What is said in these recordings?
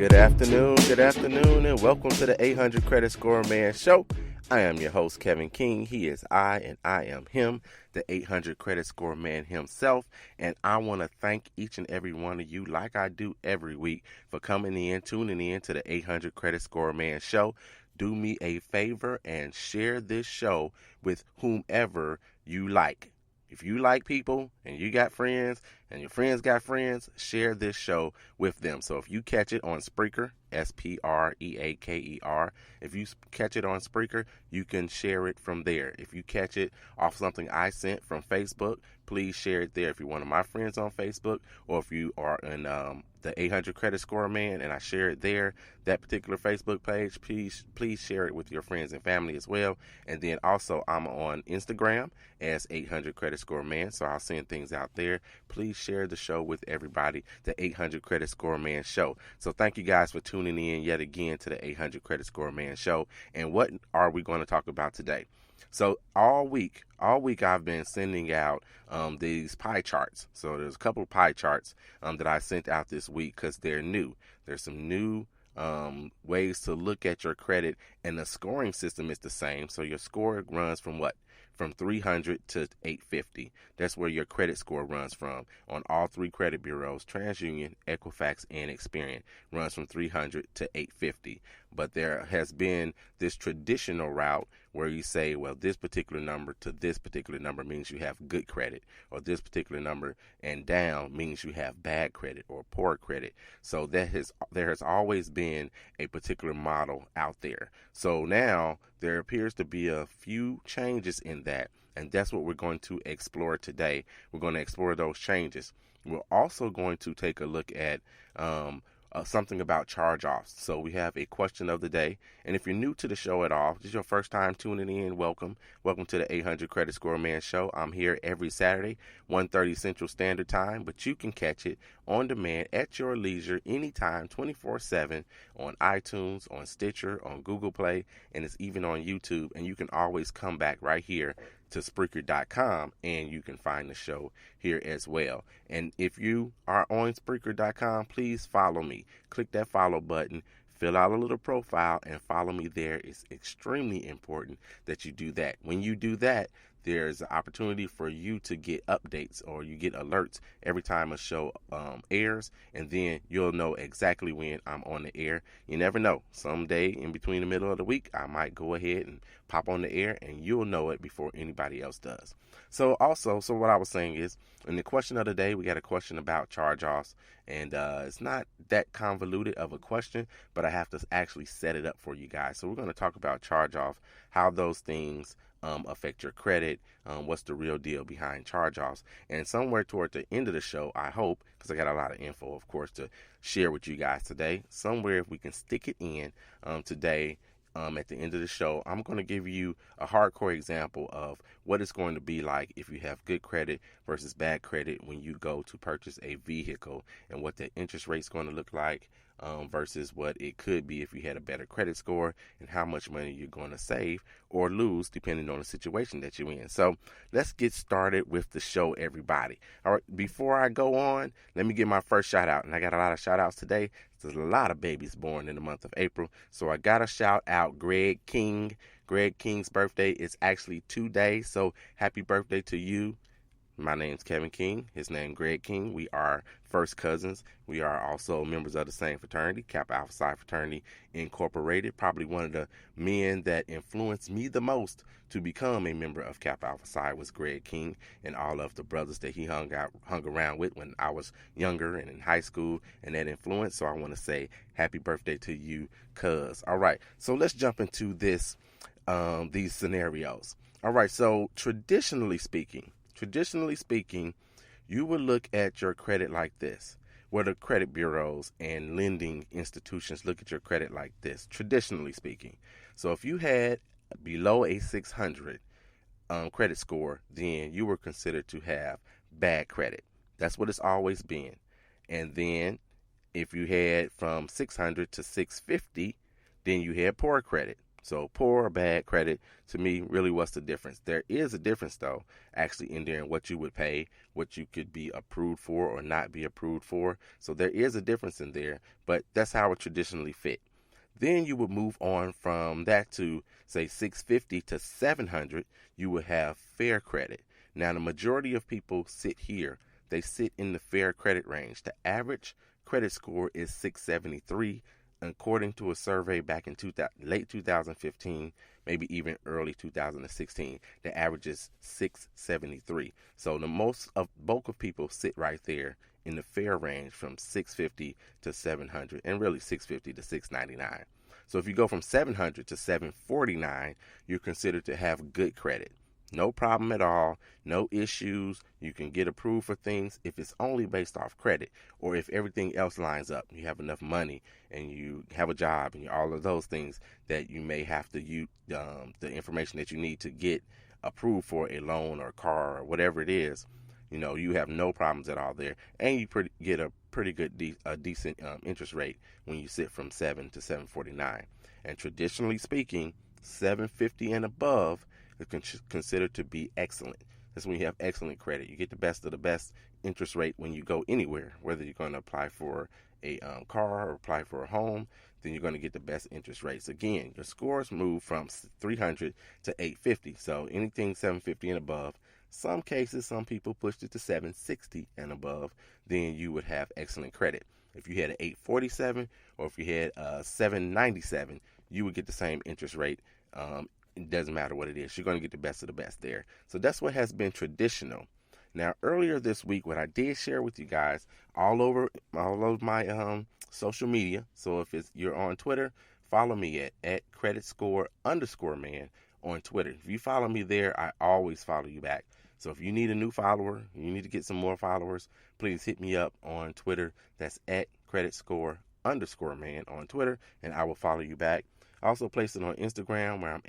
Good afternoon, and welcome to the 800 Credit Score Man Show. I am your host, Kevin King. He is I, and I am him, the 800 Credit Score Man himself. And I want to thank each and every one of you, like I do every week, for coming in, tuning in to the 800 Credit Score Man Show. Do me a favor and share this show with whomever you like. If you like people and you got friends and your friends got friends, share this show with them. So if you catch it on Spreaker, Spreaker, if you catch it on Spreaker, you can share it from there. If you catch it off something I sent from Facebook, please share it there. If you're one of my friends on Facebook, or if you are in the 800 Credit Score Man and I share it there, that particular Facebook page, please share it with your friends and family as well. And then also I'm on Instagram as 800 Credit Score Man, so I'll send things out there. Please share the show with everybody, the 800 Credit Score Man Show. So thank you guys for tuning in yet again to the 800 Credit Score Man Show. And what are we going to talk about today? So all week I've been sending out these pie charts. So there's a couple of pie charts that I sent out this week because they're new. There's some new ways to look at your credit, and the scoring system is the same. So your score runs from what? From 300 to 850. That's where your credit score runs from on all three credit bureaus, TransUnion, Equifax, and Experian. Runs from 300 to 850. But there has been this traditional route where you say, well, this particular number to this particular number means you have good credit, or this particular number and down means you have bad credit or poor credit. So there has always been a particular model out there. So now there appears to be a few changes in that, and that's what we're going to explore today. We're going to explore those changes. We're also going to take a look at something about charge-offs. So we have a question of the day. And if you're new to the show at all, this is your first time tuning in, welcome. Welcome to the 800 Credit Score Man Show. I'm here every Saturday, 1:30 Central Standard Time, but you can catch it on demand at your leisure anytime, 24/7 on iTunes, on Stitcher, on Google Play, and it's even on YouTube. And you can always come back right here to Spreaker.com, and you can find the show here as well. And if you are on Spreaker.com, please follow me. Click that follow button, fill out a little profile, and follow me there. It's extremely important that you do that. When you do that, there's an opportunity for you to get updates, or you get alerts every time a show airs, and then you'll know exactly when I'm on the air. You never know. Someday in between the middle of the week, I might go ahead and pop on the air, and you'll know it before anybody else does. So what I was saying is, in the question of the day, we got a question about charge-offs, and it's not that convoluted of a question, but I have to actually set it up for you guys. So we're going to talk about charge-off, how those things affect your credit, what's the real deal behind charge-offs. And somewhere toward the end of the show, I hope, because I got a lot of info, of course, to share with you guys today, somewhere if we can stick it in today, at the end of the show, I'm going to give you a hardcore example of what it's going to be like if you have good credit versus bad credit when you go to purchase a vehicle, and what the interest rate is going to look like versus what it could be if you had a better credit score, and how much money you're going to save or lose depending on the situation that you're in. So let's get started with the show, everybody. All right, before I go on, let me get my first shout out, and I got a lot of shout outs today. There's a lot of babies born in the month of April, so I got to shout out Greg King. Greg King's birthday is actually today, so happy birthday to you. My name's Kevin King. His name Greg King. We are first cousins. We are also members of the same fraternity, Kappa Alpha Psi Fraternity Incorporated. Probably one of the men that influenced me the most to become a member of Kappa Alpha Psi was Greg King, and all of the brothers that he hung around with when I was younger and in high school, and that influence. So I want to say happy birthday to you, cuz. All right, so let's jump into these scenarios. All right, so traditionally speaking, you would look at your credit like this, where the credit bureaus and lending institutions look at your credit like this, traditionally speaking. So if you had below a 600 credit score, then you were considered to have bad credit. That's what it's always been. And then if you had from 600 to 650, then you had poor credit. So poor or bad credit, to me, really what's the difference? There is a difference, though, actually in there in what you would pay, what you could be approved for or not be approved for. So there is a difference in there, but that's how it traditionally fit. Then you would move on from that to, say, 650 to 700. You would have fair credit. Now, the majority of people sit here. They sit in the fair credit range. The average credit score is 673, according to a survey back in late 2015, maybe even early 2016. The average is 673. So the bulk of people sit right there in the fair range from 650 to 700, and really 650 to 699. So if you go from 700 to 749, you're considered to have good credit. No problem at all, no issues. You can get approved for things if it's only based off credit, or if everything else lines up. You have enough money and you have a job and all of those things that you may have to use the information that you need to get approved for a loan or a car or whatever it is. You have no problems at all there, and you get a pretty good, decent interest rate when you sit from 7 to 749. And traditionally speaking, 750 and above is considered to be excellent. That's when you have excellent credit. You get the best of the best interest rate when you go anywhere, whether you're going to apply for a car or apply for a home, then you're going to get the best interest rates. Again, your scores move from 300 to 850. So anything 750 and above. Some cases, some people pushed it to 760 and above, then you would have excellent credit. If you had an 847 or if you had a 797, you would get the same interest rate. It doesn't matter what it is. You're going to get the best of the best there. So that's what has been traditional. Now, earlier this week, what I did share with you guys all over my social media. So if you're on Twitter, follow me at @creditscore_man on Twitter. If you follow me there, I always follow you back. So if you need a new follower, you need to get some more followers, please hit me up on Twitter. That's at @creditscore_man on Twitter, and I will follow you back. I also placed it on Instagram where I'm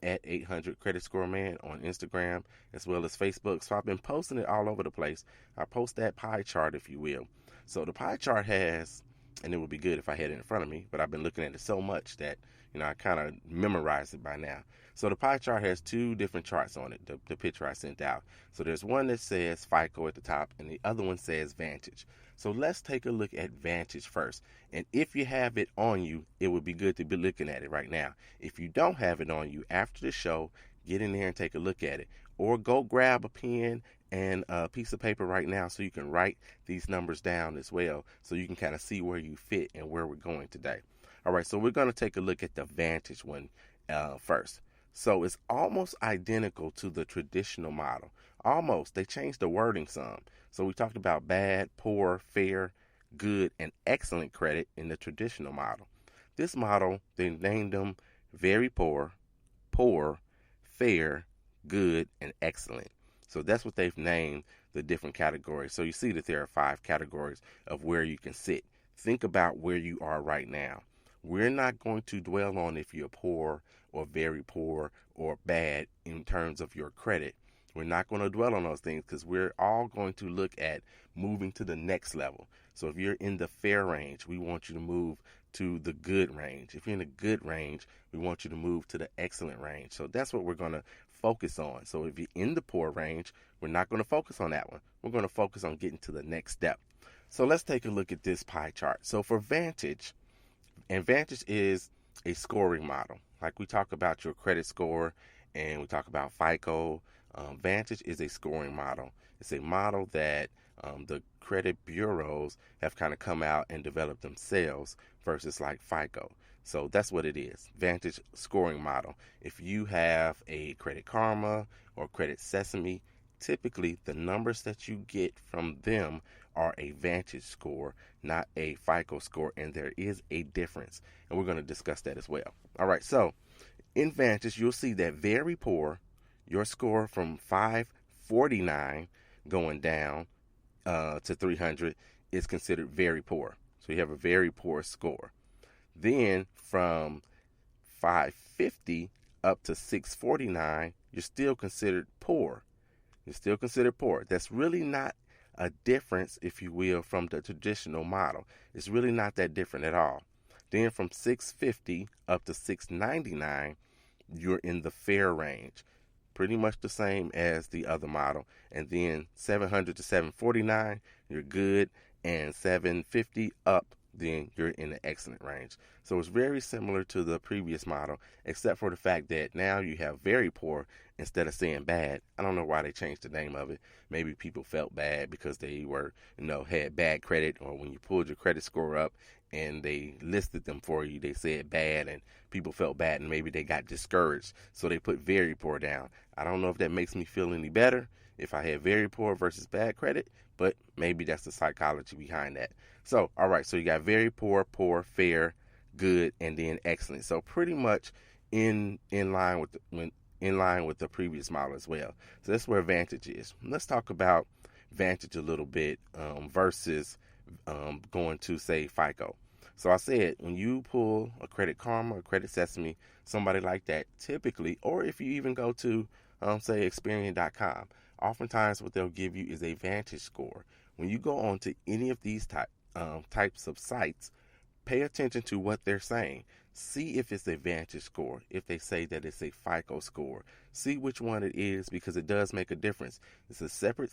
at 800 Credit Score Man on Instagram, as well as Facebook. So I've been posting it all over the place. I post that pie chart, if you will. So the pie chart has, and it would be good if I had it in front of me, but I've been looking at it so much that I kind of memorized it by now. So the pie chart has two different charts on it, the picture I sent out. So there's one that says FICO at the top, and the other one says Vantage. So let's take a look at Vantage first. And if you have it on you, it would be good to be looking at it right now. If you don't have it on you, after the show, get in there and take a look at it. Or go grab a pen and a piece of paper right now so you can write these numbers down as well, so you can kind of see where you fit and where we're going today. All right, so we're going to take a look at the Vantage one first. So it's almost identical to the traditional model. Almost. They changed the wording some. So we talked about bad, poor, fair, good, and excellent credit in the traditional model. This model, they named them very poor, fair, good, and excellent. So that's what they've named the different categories. So you see that there are 5 categories of where you can sit. Think about where you are right now. We're not going to dwell on if you're poor or very poor or bad in terms of your credit. We're not going to dwell on those things because we're all going to look at moving to the next level. So if you're in the fair range, we want you to move to the good range. If you're in the good range, we want you to move to the excellent range. So that's what we're going to focus on. So if you're in the poor range, we're not going to focus on that one. We're going to focus on getting to the next step. So let's take a look at this pie chart. So for Vantage, and Vantage is a scoring model. Like we talk about your credit score and we talk about FICO. Vantage is a scoring model. It's a model that the credit bureaus have kind of come out and developed themselves versus like FICO. So that's what it is. Vantage scoring model. If you have a Credit Karma or Credit Sesame, typically the numbers that you get from them are a Vantage score, not a FICO score, and there is a difference. And we're going to discuss that as well. All right, so in Vantage, you'll see that very poor, your score from 549 going down to 300 is considered very poor. So you have a very poor score. Then from 550 up to 649, you're still considered poor. You're still considered poor. That's really not a difference, if you will, from the traditional model. It's really not that different at all. Then from 650 up to 699, you're in the fair range. Pretty much the same as the other model. And then 700 to 749, you're good. And 750 up, then you're in the excellent range. So it's very similar to the previous model, except for the fact that now you have very poor instead of saying bad. I don't know why they changed the name of it. Maybe people felt bad because they were, had bad credit, or when you pulled your credit score up and they listed them for you, they said bad and people felt bad and maybe they got discouraged. So they put very poor down. I don't know if that makes me feel any better if I had very poor versus bad credit, but maybe that's the psychology behind that. So, all right, so you got very poor, poor, fair, good, and then excellent. So pretty much in line with the previous model as well. So that's where Vantage is. Let's talk about Vantage a little bit versus going to, say, FICO. So I said, when you pull a Credit Karma or Credit Sesame, somebody like that, typically, or if you even go to, say, Experian.com, oftentimes what they'll give you is a Vantage score. When you go on to any of these types of sites, pay attention to what they're saying. See if it's a Vantage score. If they say that it's a FICO score, see which one it is, because it does make a difference. It's a separate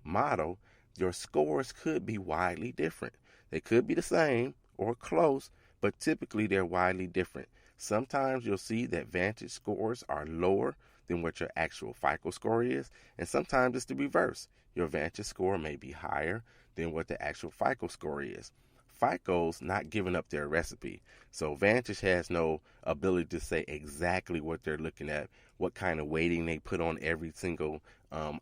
model. Your scores could be widely different. They could be the same or close, but typically they're widely different. Sometimes you'll see that Vantage scores are lower than what your actual FICO score is, and sometimes it's the reverse. Your Vantage score may be higher than what the actual FICO score is. FICO's not giving up their recipe, so Vantage has no ability to say exactly what they're looking at, what kind of weighting they put on every single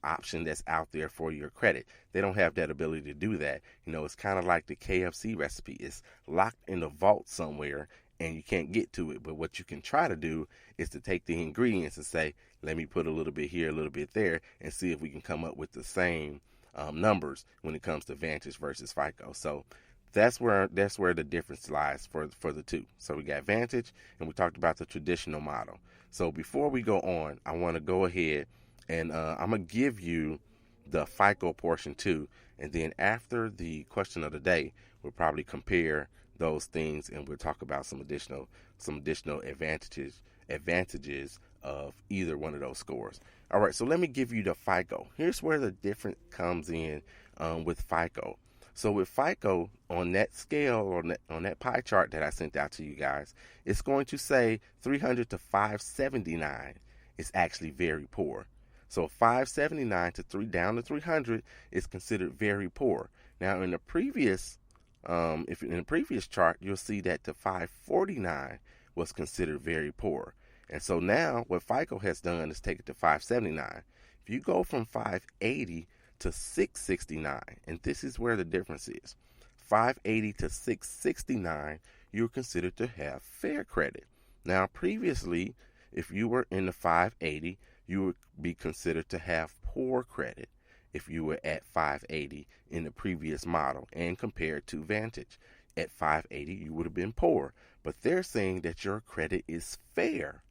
option that's out there for your credit. They don't have that ability to do that. It's kind of like the KFC recipe. It's locked in the vault somewhere and you can't get to it. But what you can try to do is to take the ingredients and say, let me put a little bit here, a little bit there, and see if we can come up with the same numbers when it comes to Vantage versus FICO. So that's where the difference lies for the two. So we got Vantage, and we talked about the traditional model. So before we go on, I want to go ahead and I'm going to give you the FICO portion too. And then after the question of the day, we'll probably compare those things, and we'll talk about some additional advantages of either one of those scores. All right, so let me give you the FICO. Here's where the difference comes in with FICO. So with FICO, on that scale, or on that pie chart that I sent out to you guys, it's going to say 300 to 579 is actually very poor. So 579 down to 300 is considered very poor. Now in the previous chart, you'll see that the 549 was considered very poor. And so now what FICO has done is take it to 579. If you go from 580 to 669, and this is where the difference is. 580 to 669, you're considered to have fair credit. Now, previously, if you were in the 580, you would be considered to have poor credit if you were at 580 in the previous model and compared to Vantage. At 580, you would have been poor, but they're saying that your credit is fair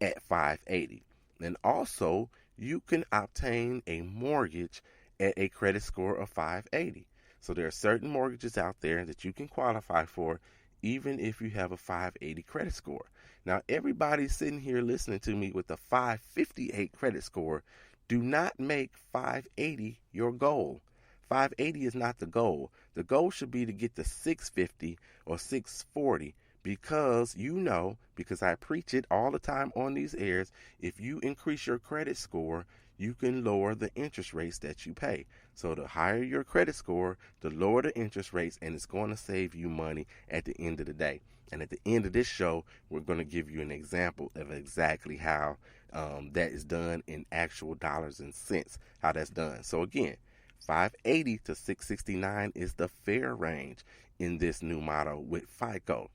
at 580. And also, you can obtain a mortgage at a credit score of 580. So there are certain mortgages out there that you can qualify for even if you have a 580 credit score. Now, everybody sitting here listening to me with a 558 credit score, do not make 580 your goal. 580 is not the goal. The goal should be to get to 650 or 640 because I preach it all the time on these airs, if you increase your credit score, you can lower the interest rates that you pay. So the higher your credit score, the lower the interest rates, and it's going to save you money at the end of the day. And at the end of this show, we're going to give you an example of exactly how that is done in actual dollars and cents, how that's done. So again, 580 to 669 is the fair range in this new model with FICO.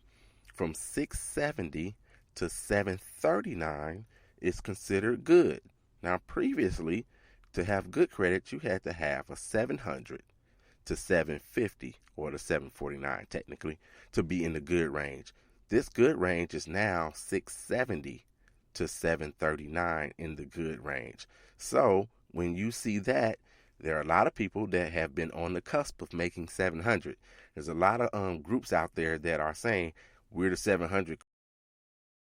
From 670 to 739 is considered good. Now, previously, to have good credit, you had to have a 700 to 750, or the 749 technically, to be in the good range. This good range is now 670 to 739 in the good range. So, when you see that, there are a lot of people that have been on the cusp of making 700. There's a lot of groups out there that are saying, We're the 700